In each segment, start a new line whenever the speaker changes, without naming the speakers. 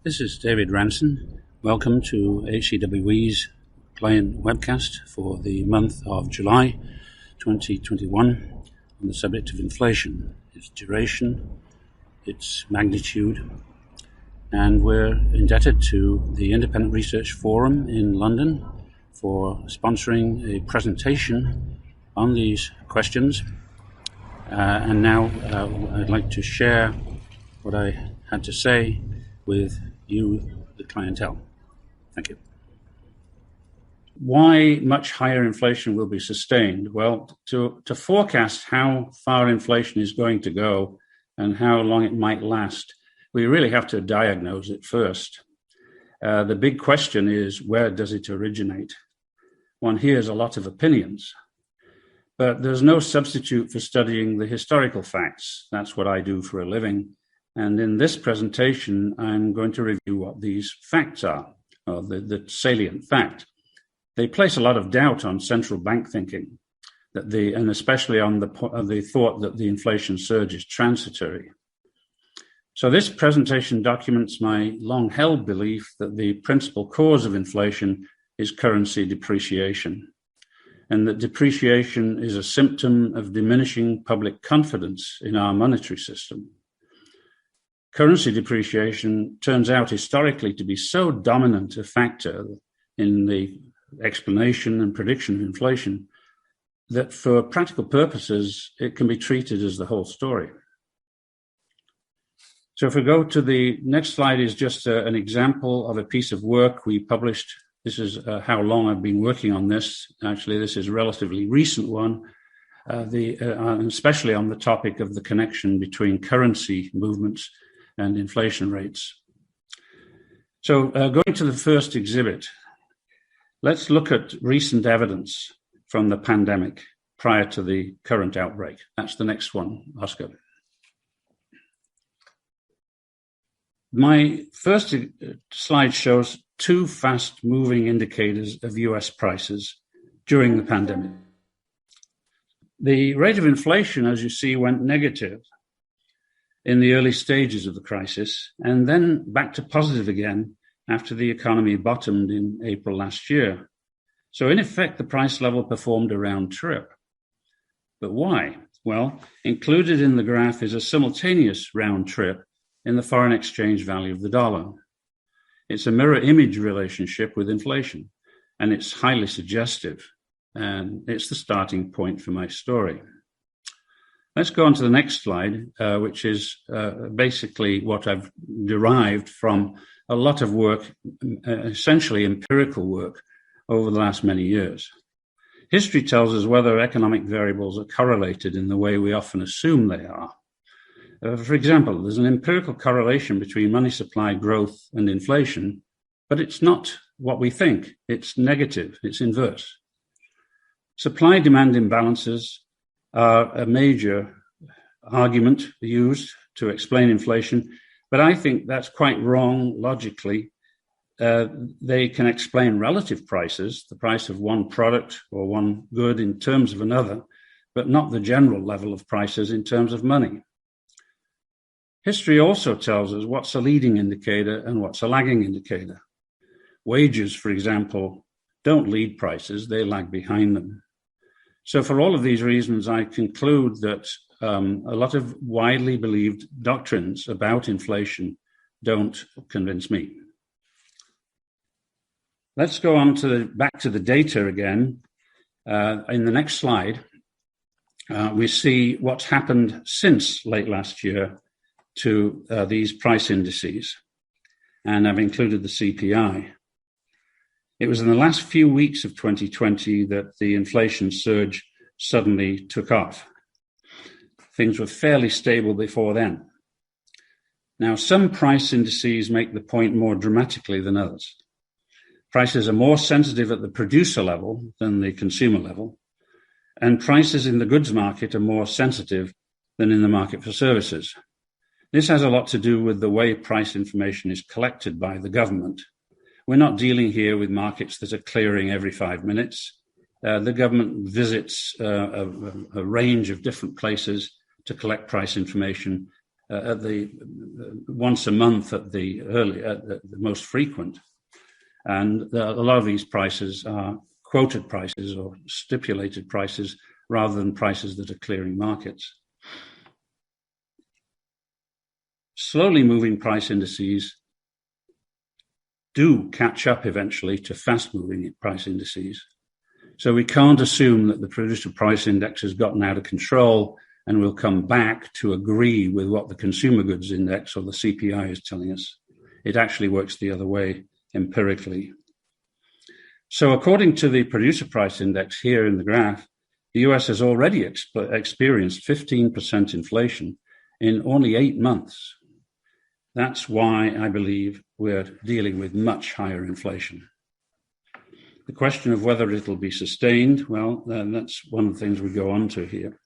This is David Ranson. Welcome to HCWE's client webcast for the month of July 2021 on the subject of inflation, its duration, its magnitude, and we're indebted to the Independent Research Forum in London for sponsoring a presentation on these questions. And now I'd like to share what I had to say with you, the clientele. Thank you. Why much higher inflation will be sustained? Well, to forecast how far inflation is going to go and how long it might last, we really have to diagnose it first. The big question is, where does it originate? One hears a lot of opinions, but there's no substitute for studying the historical facts. That's what I do for a living. And in this presentation, I'm going to review what these facts are, or the salient fact. They place a lot of doubt on central bank thinking, and especially on the thought that the inflation surge is transitory. So this presentation documents my long-held belief that the principal cause of inflation is currency depreciation, and that depreciation is a symptom of diminishing public confidence in our monetary system. Currency depreciation turns out historically to be so dominant a factor in the explanation and prediction of inflation that for practical purposes, it can be treated as the whole story. So if we go to the next slide, is just an example of a piece of work we published. This is how long I've been working on this. Actually, this is a relatively recent one, especially on the topic of the connection between currency movements and inflation rates. So going to the first exhibit, let's look at recent evidence from the pandemic prior to the current outbreak. That's the next one, Oscar. My first slide shows two fast-moving indicators of US prices during the pandemic. The rate of inflation, as you see, went negative in the early stages of the crisis, and then back to positive again after the economy bottomed in April last year. So in effect, the price level performed a round trip. But why? Well, included in the graph is a simultaneous round trip in the foreign exchange value of the dollar. It's a mirror image relationship with inflation, and it's highly suggestive, and it's the starting point for my story. Let's go on to the next slide, which is basically what I've derived from a lot of work, essentially empirical work, over the last many years. History tells us whether economic variables are correlated in the way we often assume they are. For example, there's an empirical correlation between money supply growth and inflation, but it's not what we think. It's negative, it's inverse. Supply-demand imbalances are a major argument used to explain inflation, but I think that's quite wrong logically. They can explain relative prices, the price of one product or one good in terms of another, but not the general level of prices in terms of money. History also tells us what's a leading indicator and what's a lagging indicator. Wages, for example, don't lead prices, they lag behind them. So for all of these reasons, I conclude that a lot of widely believed doctrines about inflation don't convince me. Let's go on back to the data again. In the next slide, we see what's happened since late last year to these price indices, and I've included the CPI. It was in the last few weeks of 2020 that the inflation surge suddenly took off. Things were fairly stable before then. Now, some price indices make the point more dramatically than others. Prices are more sensitive at the producer level than the consumer level, and prices in the goods market are more sensitive than in the market for services. This has a lot to do with the way price information is collected by the government. We're not dealing here with markets that are clearing every 5 minutes. The government visits a range of different places to collect price information, at the once a month at the most frequent. And a lot of these prices are quoted prices or stipulated prices rather than prices that are clearing markets. Slowly moving price indices do catch up eventually to fast-moving price indices. So we can't assume that the producer price index has gotten out of control and will come back to agree with what the consumer goods index or the CPI is telling us. It actually works the other way empirically. So according to the producer price index here in the graph, the US has already experienced 15% inflation in only 8 months. That's why I believe we're dealing with much higher inflation. The question of whether it'll be sustained, well, that's one of the things we go on to here.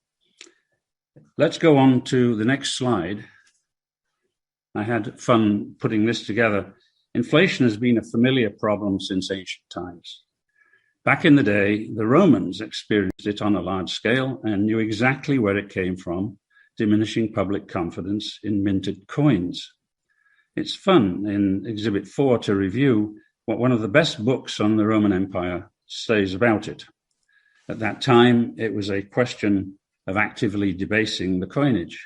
Let's go on to the next slide. I had fun putting this together. Inflation has been a familiar problem since ancient times. Back in the day, the Romans experienced it on a large scale and knew exactly where it came from, diminishing public confidence in minted coins. It's fun in Exhibit 4 to review what one of the best books on the Roman Empire says about it. At that time, it was a question of actively debasing the coinage.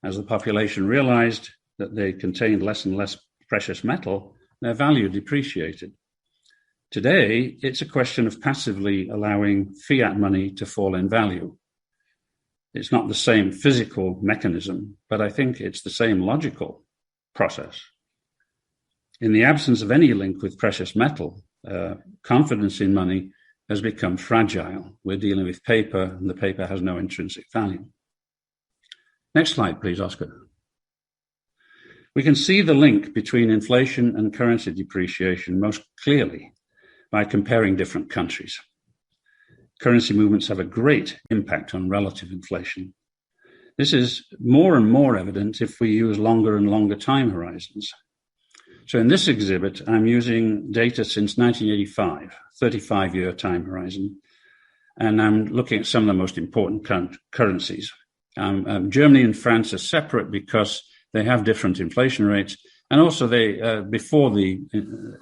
As the population realized that they contained less and less precious metal, their value depreciated. Today, it's a question of passively allowing fiat money to fall in value. It's not the same physical mechanism, but I think it's the same logical process. In the absence of any link with precious metal, confidence in money has become fragile. We're dealing with paper, and the paper has no intrinsic value. Next slide, please, Oscar. We can see the link between inflation and currency depreciation most clearly by comparing different countries. Currency movements have a great impact on relative inflation. This is more and more evident if we use longer and longer time horizons. So in this exhibit, I'm using data since 1985, 35-year time horizon, and I'm looking at some of the most important currencies. Germany and France are separate because they have different inflation rates, and also they, before the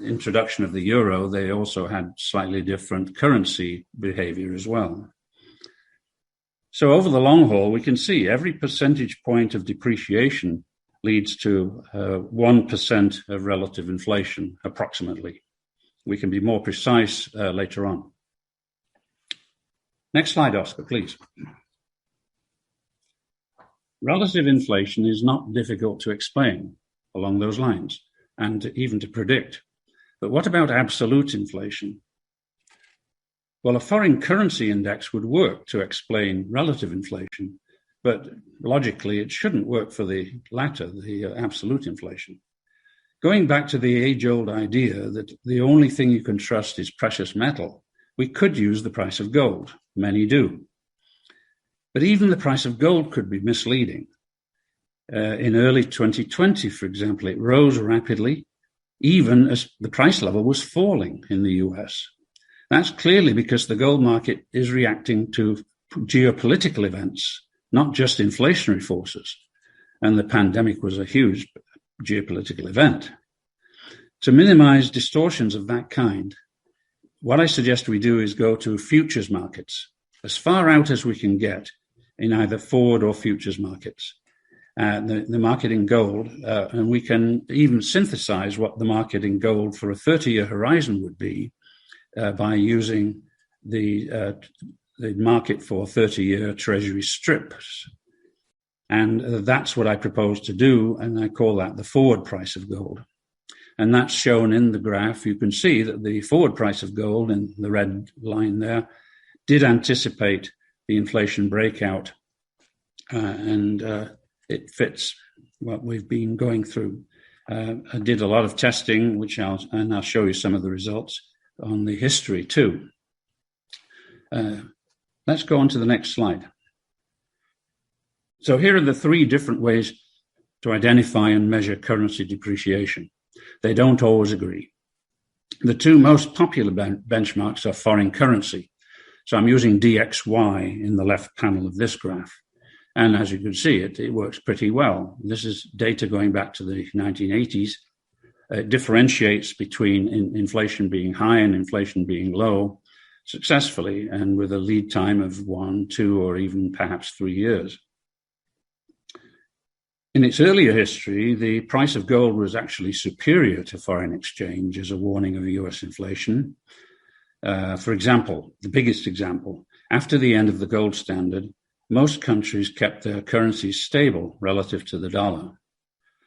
introduction of the euro, they also had slightly different currency behavior as well. So over the long haul, we can see every percentage point of depreciation leads to 1% of relative inflation, approximately. We can be more precise later on. Next slide, Oscar, please. Relative inflation is not difficult to explain along those lines, and even to predict. But what about absolute inflation? Well, a foreign currency index would work to explain relative inflation, but logically it shouldn't work for the latter, the absolute inflation. Going back to the age-old idea that the only thing you can trust is precious metal, we could use the price of gold. Many do. But even the price of gold could be misleading. In early 2020, for example, it rose rapidly, even as the price level was falling in the US. That's clearly because the gold market is reacting to geopolitical events, not just inflationary forces. And the pandemic was a huge geopolitical event. To minimize distortions of that kind, what I suggest we do is go to futures markets, as far out as we can get in either forward or futures markets. The market in gold, and we can even synthesize what the market in gold for a 30-year horizon would be by using the market for 30-year treasury strips. And that's what I propose to do, and I call that the forward price of gold. And that's shown in the graph. You can see that the forward price of gold in the red line there did anticipate the inflation breakout, and it fits what we've been going through. I did a lot of testing, and I'll show you some of the results on the history too. Let's go on to the next slide. So here are the three different ways to identify and measure currency depreciation. They don't always agree. The two most popular benchmarks are foreign currency. So I'm using DXY in the left panel of this graph. And as you can see, it works pretty well. This is data going back to the 1980s. It differentiates between inflation being high and inflation being low successfully, and with a lead time of 1, 2, or even perhaps 3 years. In its earlier history, the price of gold was actually superior to foreign exchange as a warning of US inflation. For example, the biggest example, after the end of the gold standard, most countries kept their currencies stable relative to the dollar.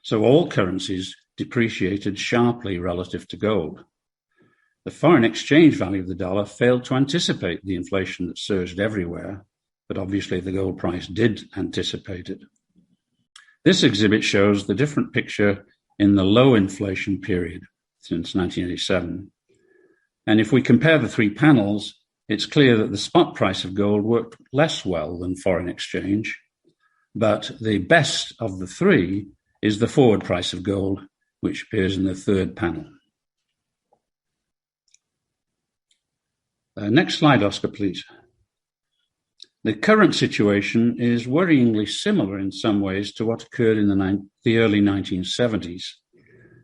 So all currencies depreciated sharply relative to gold. The foreign exchange value of the dollar failed to anticipate the inflation that surged everywhere, but obviously the gold price did anticipate it. This exhibit shows the different picture in the low inflation period since 1987. And if we compare the three panels, it's clear that the spot price of gold worked less well than foreign exchange, but the best of the three is the forward price of gold, which appears in the third panel. Next slide, Oscar, please. The current situation is worryingly similar in some ways to what occurred in the early 1970s.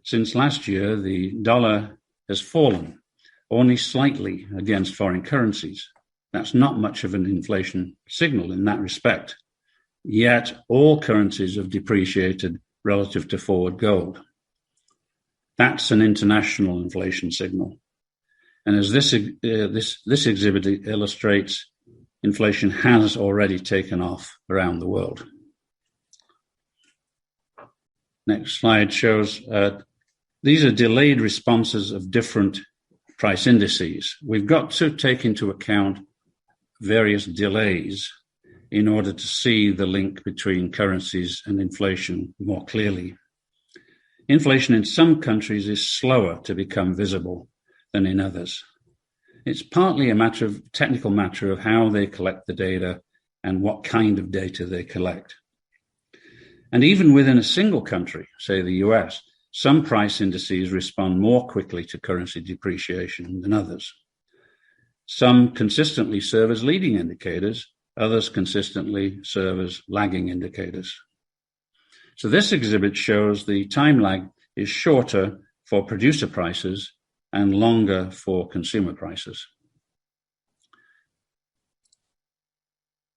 Since last year, the dollar has fallen only slightly against foreign currencies. That's not much of an inflation signal in that respect. Yet all currencies have depreciated relative to forward gold. That's an international inflation signal. And as this exhibit illustrates, inflation has already taken off around the world. Next slide shows these are delayed responses of different price indices. We've got to take into account various delays in order to see the link between currencies and inflation more clearly. Inflation in some countries is slower to become visible than in others. It's partly a technical matter of how they collect the data and what kind of data they collect. And even within a single country, say the US, some price indices respond more quickly to currency depreciation than others. Some consistently serve as leading indicators, others consistently serve as lagging indicators. So this exhibit shows the time lag is shorter for producer prices and longer for consumer prices.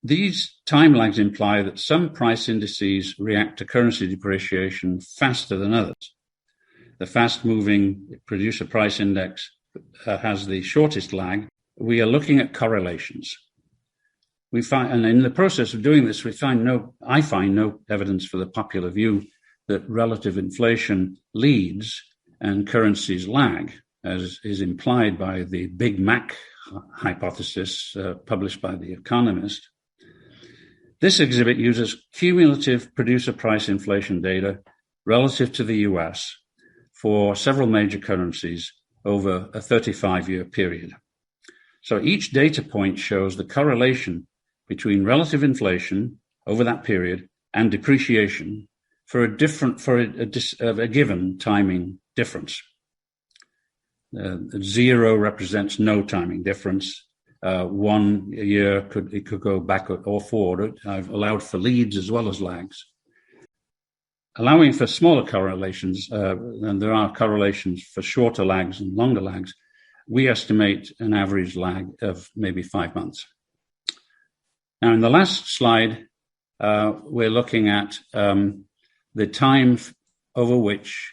These time lags imply that some price indices react to currency depreciation faster than others. The fast-moving producer price index has the shortest lag. We are looking at correlations. We find, and in the process of doing this, I find no evidence for the popular view that relative inflation leads and currencies lag, as is implied by the Big Mac hypothesis published by The Economist. This exhibit uses cumulative producer price inflation data relative to the US for several major currencies over a 35-year period. So each data point shows the correlation between relative inflation over that period and depreciation for a given timing difference. 0 represents no timing difference. 1 year it could go backward or forward. I've allowed for leads as well as lags. Allowing for smaller correlations, and there are correlations for shorter lags and longer lags, we estimate an average lag of maybe 5 months. Now, in the last slide, we're looking at the time over which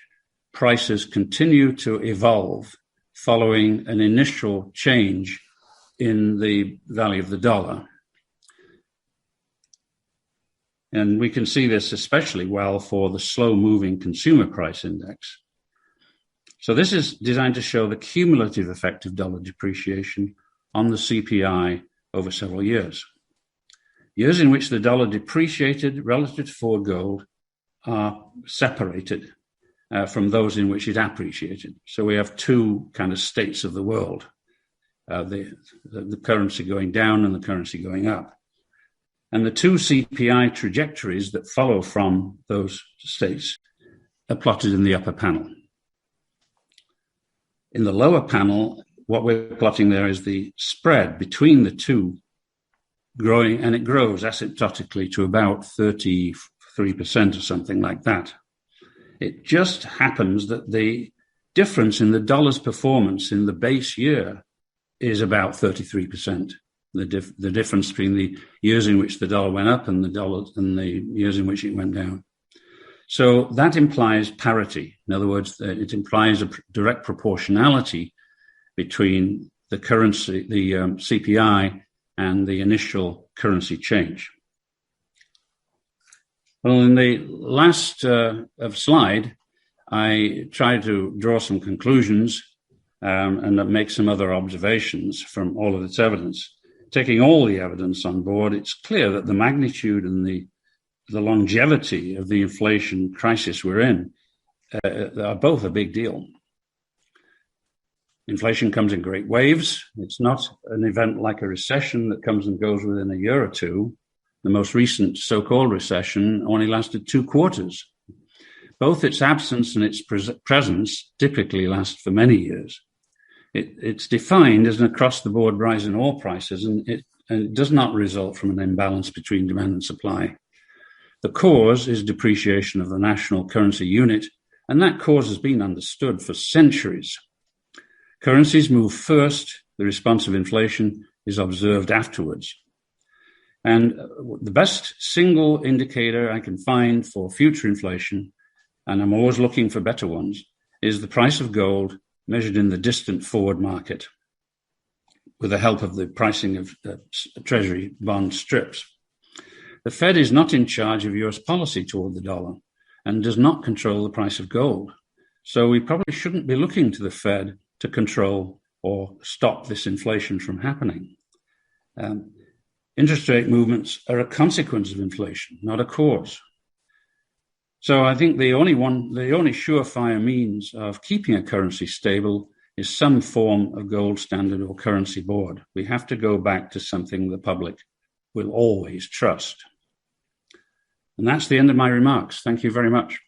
prices continue to evolve following an initial change in the value of the dollar. And we can see this especially well for the slow-moving consumer price index. So this is designed to show the cumulative effect of dollar depreciation on the CPI over several years. Years in which the dollar depreciated relative to forward gold are separated from those in which it appreciated. So we have two kind of states of the world, the currency going down and the currency going up. And the two CPI trajectories that follow from those states are plotted in the upper panel. In the lower panel, what we're plotting there is the spread between the two growing, and it grows asymptotically to about 33% or something like that. It just happens that the difference in the dollar's performance in the base year is about 33%. The difference between the years in which the dollar went up and the years in which it went down. So that implies parity. In other words, it implies a direct proportionality between the currency, the CPI, and the initial currency change. Well, in the last slide, I tried to draw some conclusions and make some other observations from all of this evidence. Taking all the evidence on board, it's clear that the magnitude and the longevity of the inflation crisis we're in are both a big deal. Inflation comes in great waves. It's not an event like a recession that comes and goes within a year or two. The most recent so-called recession only lasted 2 quarters. Both its absence and its presence typically last for many years. It's defined as an across-the-board rise in oil prices, and it does not result from an imbalance between demand and supply. The cause is depreciation of the national currency unit, and that cause has been understood for centuries. Currencies move first, the response of inflation is observed afterwards. And the best single indicator I can find for future inflation, and I'm always looking for better ones, is the price of gold measured in the distant forward market with the help of the pricing of treasury bond strips. The Fed is not in charge of US policy toward the dollar and does not control the price of gold. So we probably shouldn't be looking to the Fed to control or stop this inflation from happening. Interest rate movements are a consequence of inflation, not a cause. So I think the only surefire means of keeping a currency stable is some form of gold standard or currency board. We have to go back to something the public will always trust. And that's the end of my remarks. Thank you very much.